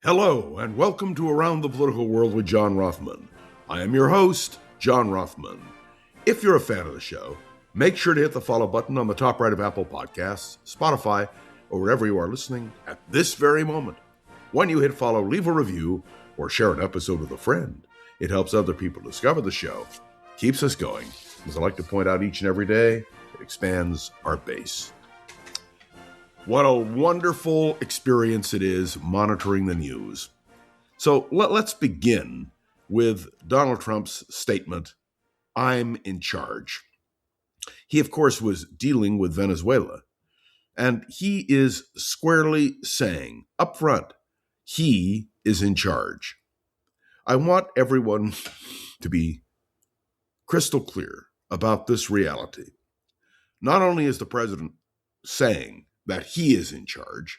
Hello, and welcome to Around the Political World with John Rothman. I am your host, John Rothman. If you're a fan of the show, make sure to hit the follow button on the top right of Apple Podcasts, Spotify, or wherever you are listening at this very moment. When you hit follow, leave a review or share an episode with a friend. It helps other people discover the show, keeps us going. As I like to point out each and every day, it expands our base. What a wonderful experience it is monitoring the news. So let's begin with Donald Trump's statement, "I'm in charge." He, of course, was dealing with Venezuela, and he is squarely saying up front, he is in charge. I want everyone to be crystal clear about this reality. Not only is the president saying that he is in charge,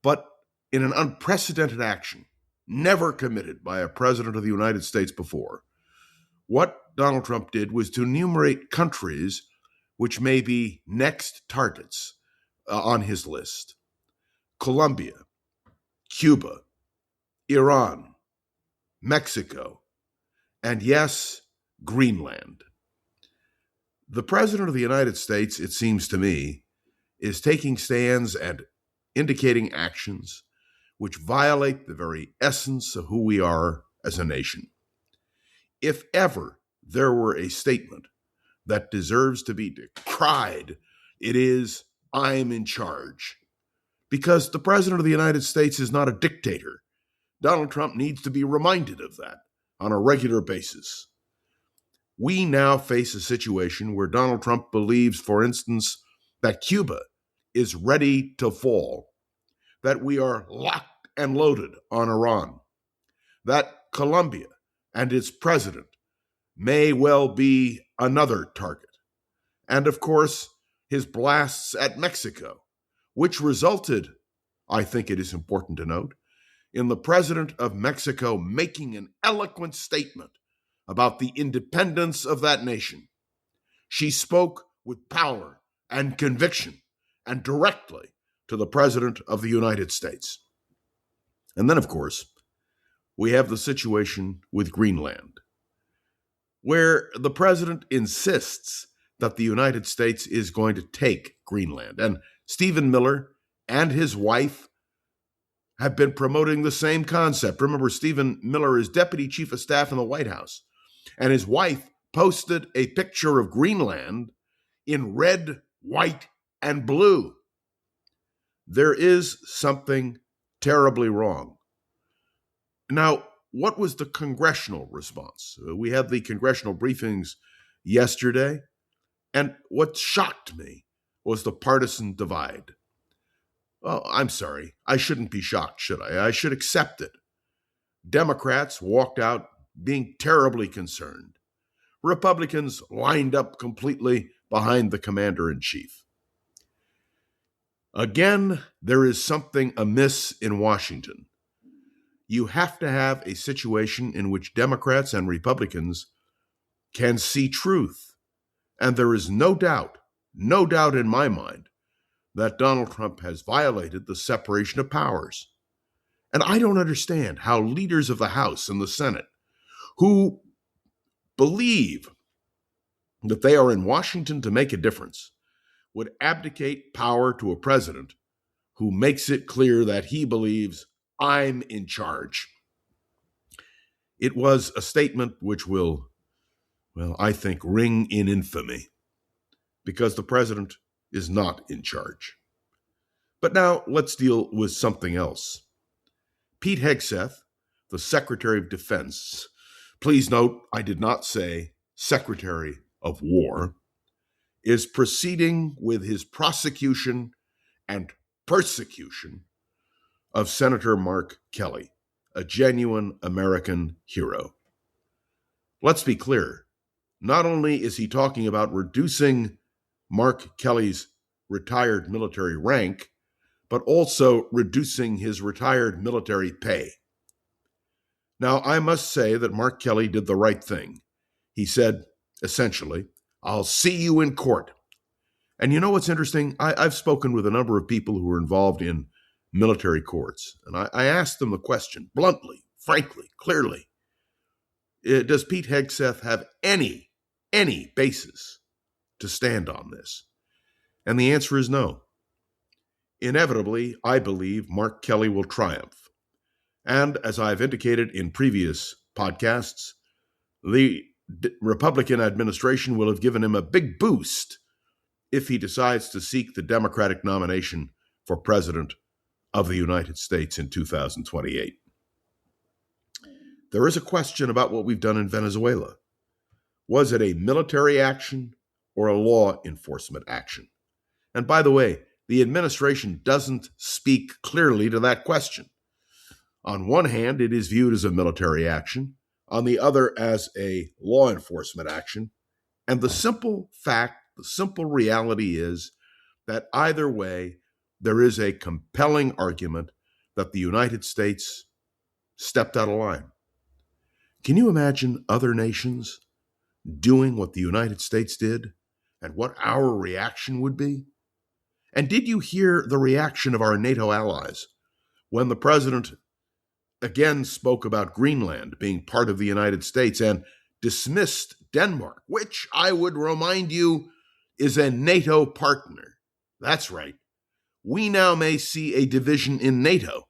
but in an unprecedented action, never committed by a president of the United States before, what Donald Trump did was to enumerate countries which may be next targets on his list. Colombia, Cuba, Iran, Mexico, and yes, Greenland. The president of the United States, it seems to me, is taking stands and indicating actions which violate the very essence of who we are as a nation. If ever there were a statement that deserves to be decried, it is, "I'm in charge." Because the president of the United States is not a dictator. Donald Trump needs to be reminded of that on a regular basis. We now face a situation where Donald Trump believes, for instance, that Cuba is ready to fall, that we are locked and loaded on Iran, that Colombia and its president may well be another target, and of course, his blasts at Mexico, which resulted, I think it is important to note, in the president of Mexico making an eloquent statement about the independence of that nation. She spoke with power and conviction and directly to the President of the United States. And then, of course, we have the situation with Greenland, where the President insists that the United States is going to take Greenland. And Stephen Miller and his wife have been promoting the same concept. Remember, Stephen Miller is Deputy Chief of Staff in the White House, and his wife posted a picture of Greenland in red, white, and blue. There is something terribly wrong. Now, what was the congressional response? We had the congressional briefings yesterday, and what shocked me was the partisan divide. Oh, I'm sorry. I shouldn't be shocked, should I? I should accept it. Democrats walked out being terribly concerned. Republicans lined up completely behind the commander-in-chief. Again, there is something amiss in Washington. You have to have a situation in which Democrats and Republicans can see truth. And there is no doubt in my mind, that Donald Trump has violated the separation of powers. And I don't understand how leaders of the House and the Senate, who believe that they are in Washington to make a difference, would abdicate power to a president who makes it clear that he believes, "I'm in charge." It was a statement which will, I think, ring in infamy, because the president is not in charge. But now let's deal with something else. Pete Hegseth, the Secretary of Defense, please note I did not say Secretary of War, is proceeding with his prosecution and persecution of Senator Mark Kelly, a genuine American hero. Let's be clear. Not only is he talking about reducing Mark Kelly's retired military rank, but also reducing his retired military pay. Now, I must say that Mark Kelly did the right thing. He said, essentially, "I'll see you in court." And you know what's interesting? I've spoken with a number of people who were involved in military courts. And I asked them the question bluntly, frankly, clearly. Does Pete Hegseth have any basis to stand on this? And the answer is no. Inevitably, I believe Mark Kelly will triumph. And as I've indicated in previous podcasts, the Republican administration will have given him a big boost if he decides to seek the Democratic nomination for president of the United States in 2028. There is a question about what we've done in Venezuela. Was it a military action or a law enforcement action? And by the way, the administration doesn't speak clearly to that question. On one hand, it is viewed as a military action, on the other as a law enforcement action. And the simple reality is that either way, there is a compelling argument that the United States stepped out of line. Can you imagine other nations doing what the United States did and what our reaction would be? And did you hear the reaction of our NATO allies when the president again spoke about Greenland being part of the United States and dismissed Denmark, which I would remind you is a NATO partner? That's right. We now may see a division in NATO.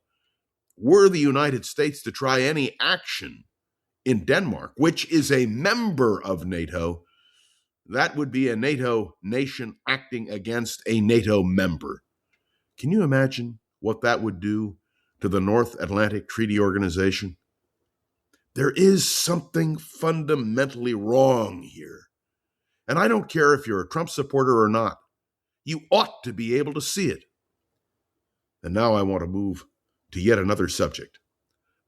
Were the United States to try any action in Denmark, which is a member of NATO, that would be a NATO nation acting against a NATO member. Can you imagine what that would do to the North Atlantic Treaty Organization? There is something fundamentally wrong here. And I don't care if you're a Trump supporter or not. You ought to be able to see it. And now I want to move to yet another subject,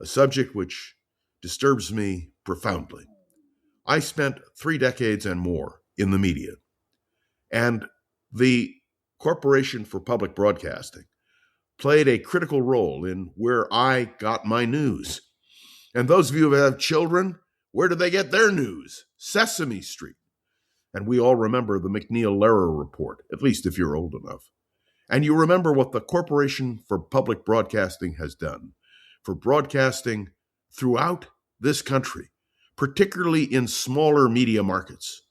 a subject which disturbs me profoundly. I spent 3 decades and more in the media, and the Corporation for Public Broadcasting played a critical role in where I got my news. And those of you who have children, where do they get their news? Sesame Street. And we all remember the McNeil-Lehrer report, at least if you're old enough. And you remember what the Corporation for Public Broadcasting has done for broadcasting throughout this country, particularly in smaller media markets.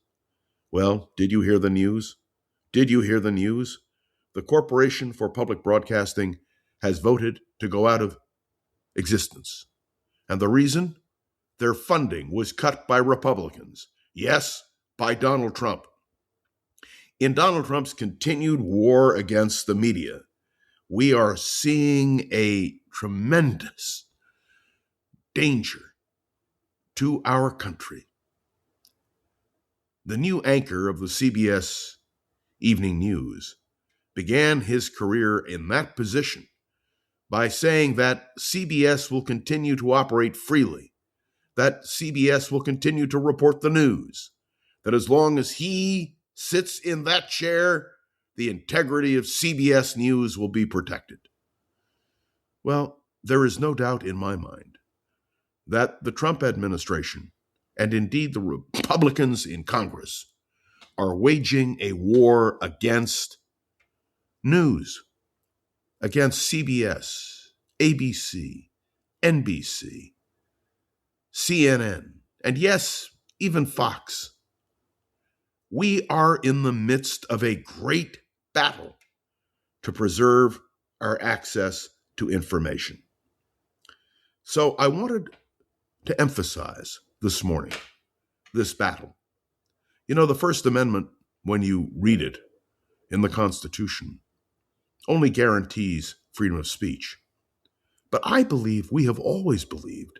Well, did you hear the news? Did you hear the news? The Corporation for Public Broadcasting has voted to go out of existence. And the reason? Their funding was cut by Republicans. Yes, by Donald Trump. In Donald Trump's continued war against the media, we are seeing a tremendous danger to our country. The new anchor of the CBS Evening News began his career in that position by saying that CBS will continue to operate freely, that CBS will continue to report the news, that as long as he sits in that chair, the integrity of CBS News will be protected. Well, there is no doubt in my mind that the Trump administration, and indeed the Republicans in Congress, are waging a war against news, against CBS, ABC, NBC, CNN, and yes, even Fox. We are in the midst of a great battle to preserve our access to information. So I wanted to emphasize this morning this battle. You know, the First Amendment, when you read it in the Constitution, only guarantees freedom of speech. But I believe, we have always believed,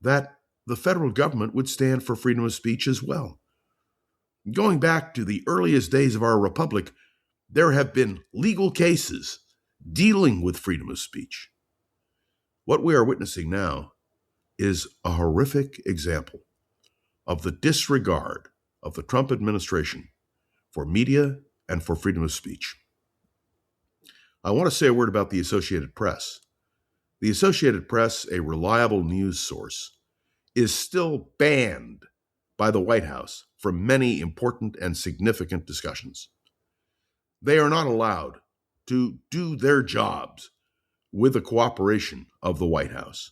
that the federal government would stand for freedom of speech as well. Going back to the earliest days of our republic, there have been legal cases dealing with freedom of speech. What we are witnessing now is a horrific example of the disregard of the Trump administration for media and for freedom of speech. I want to say a word about the Associated Press. The Associated Press, a reliable news source, is still banned by the White House from many important and significant discussions. They are not allowed to do their jobs with the cooperation of the White House.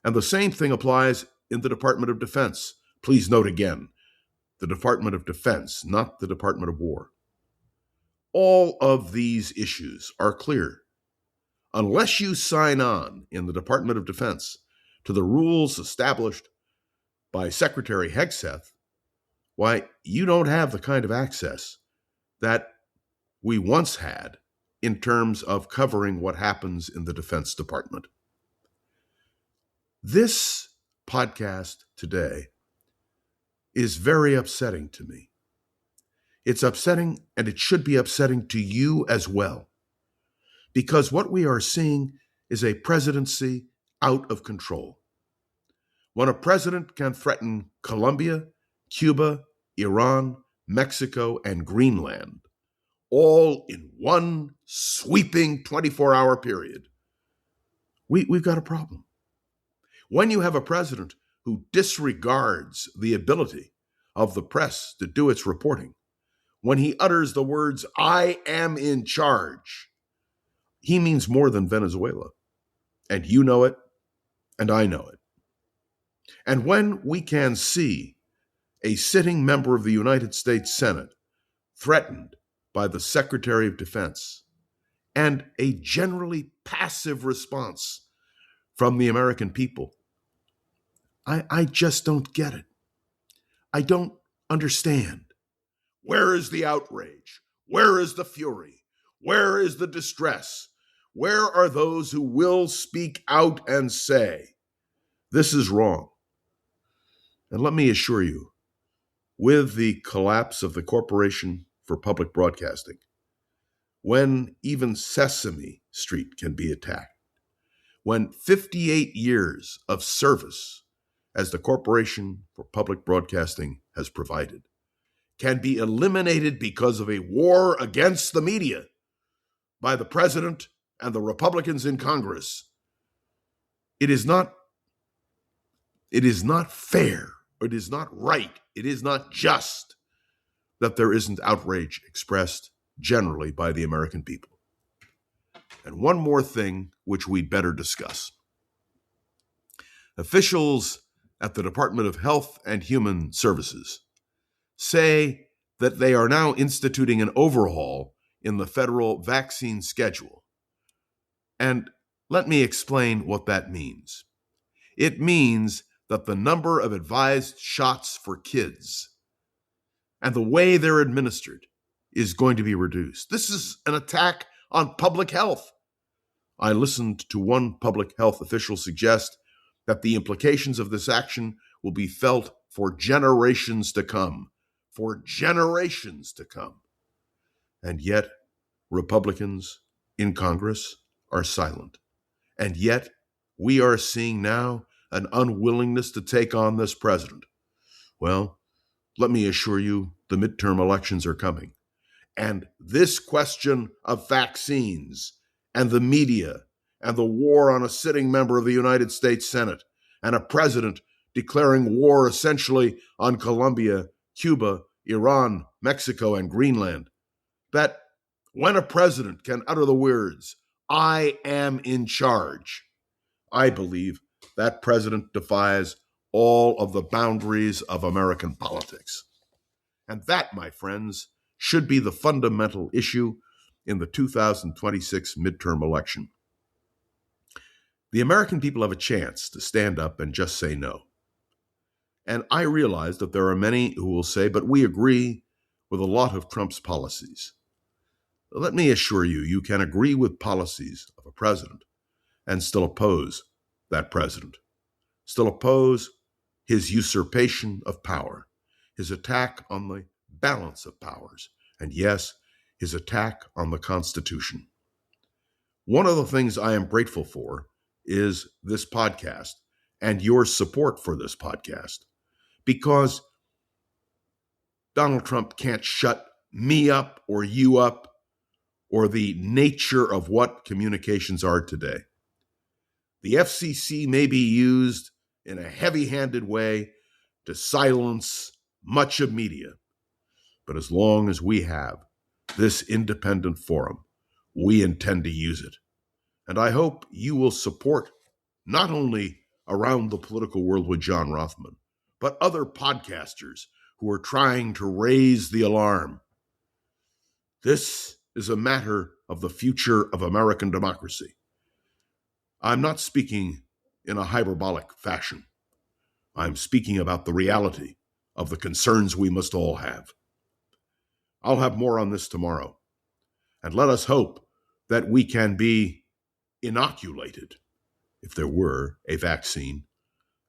And the same thing applies in the Department of Defense. Please note again, the Department of Defense, not the Department of War. All of these issues are clear. Unless you sign on in the Department of Defense to the rules established by Secretary Hegseth, why, you don't have the kind of access that we once had in terms of covering what happens in the Defense Department. This podcast today is very upsetting to me. It's upsetting, and it should be upsetting to you as well, because what we are seeing is a presidency out of control. When a president can threaten Colombia, Cuba, Iran, Mexico, and Greenland, all in one sweeping 24-hour period, we've got a problem. When you have a president who disregards the ability of the press to do its reporting, when he utters the words, "I am in charge," he means more than Venezuela. And you know it, and I know it. And when we can see a sitting member of the United States Senate threatened by the Secretary of Defense, and a generally passive response from the American people, I just don't get it. I don't understand. Where is the outrage? Where is the fury? Where is the distress? Where are those who will speak out and say, this is wrong? And let me assure you, with the collapse of the Corporation for Public Broadcasting, when even Sesame Street can be attacked, when 58 years of service as the Corporation for Public Broadcasting has provided can be eliminated because of a war against the media by the president and the Republicans in Congress, it is not fair, it is not right, it is not just that there isn't outrage expressed generally by the American people. And one more thing which we'd better discuss. Officials at the Department of Health and Human Services say that they are now instituting an overhaul in the federal vaccine schedule. And let me explain what that means. It means that the number of advised shots for kids and the way they're administered is going to be reduced. This is an attack on public health. I listened to one public health official suggest that the implications of this action will be felt for generations to come. For generations to come. And yet, Republicans in Congress are silent. And yet, we are seeing now an unwillingness to take on this president. Well, let me assure you, the midterm elections are coming. And this question of vaccines and the media and the war on a sitting member of the United States Senate and a president declaring war essentially on Colombia, Cuba, Iran, Mexico, and Greenland, that when a president can utter the words, "I am in charge," I believe that president defies all of the boundaries of American politics. And that, my friends, should be the fundamental issue in the 2026 midterm election. The American people have a chance to stand up and just say no. And I realize that there are many who will say, but we agree with a lot of Trump's policies. Let me assure you, you can agree with policies of a president and still oppose that president, still oppose his usurpation of power, his attack on the balance of powers, and yes, his attack on the Constitution. One of the things I am grateful for is this podcast and your support for this podcast, because Donald Trump can't shut me up or you up or the nature of what communications are today. The FCC may be used in a heavy-handed way to silence much of media, but as long as we have this independent forum, we intend to use it. And I hope you will support not only Around the Political World with John Rothman, but other podcasters who are trying to raise the alarm. This is a matter of the future of American democracy. I'm not speaking in a hyperbolic fashion. I'm speaking about the reality of the concerns we must all have. I'll have more on this tomorrow. And let us hope that we can be inoculated, if there were a vaccine,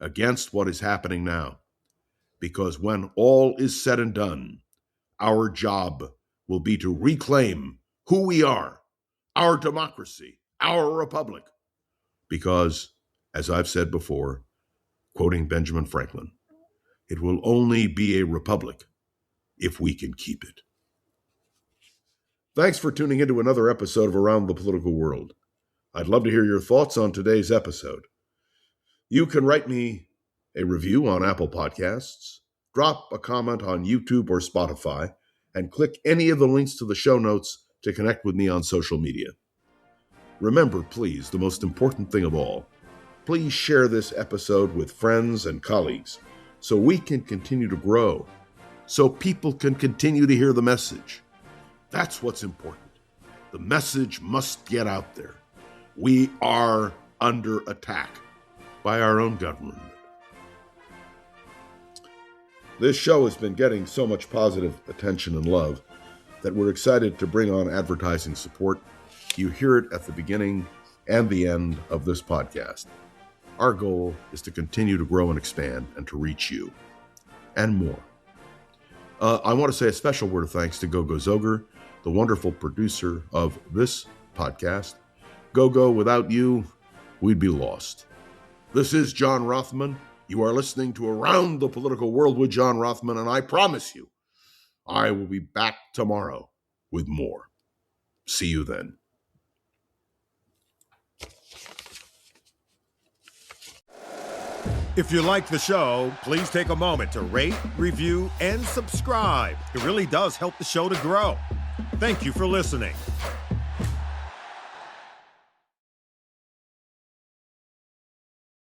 against what is happening now. Because when all is said and done, our job will be to reclaim who we are, our democracy, our republic. Because, as I've said before, quoting Benjamin Franklin, it will only be a republic if we can keep it. Thanks for tuning into another episode of Around the Political World. I'd love to hear your thoughts on today's episode. You can write me a review on Apple Podcasts, drop a comment on YouTube or Spotify, and click any of the links to the show notes to connect with me on social media. Remember, please, the most important thing of all, please share this episode with friends and colleagues so we can continue to grow, so people can continue to hear the message. That's what's important. The message must get out there. We are under attack by our own government. This show has been getting so much positive attention and love that we're excited to bring on advertising support. You hear it at the beginning and the end of this podcast. Our goal is to continue to grow and expand and to reach you and more. I want to say a special word of thanks to Gogo Zoger, the wonderful producer of this podcast. Gogo, without you, we'd be lost. This is John Rothman. You are listening to Around the Political World with John Rothman, and I promise you, I will be back tomorrow with more. See you then. If you like the show, please take a moment to rate, review, and subscribe. It really does help the show to grow. Thank you for listening.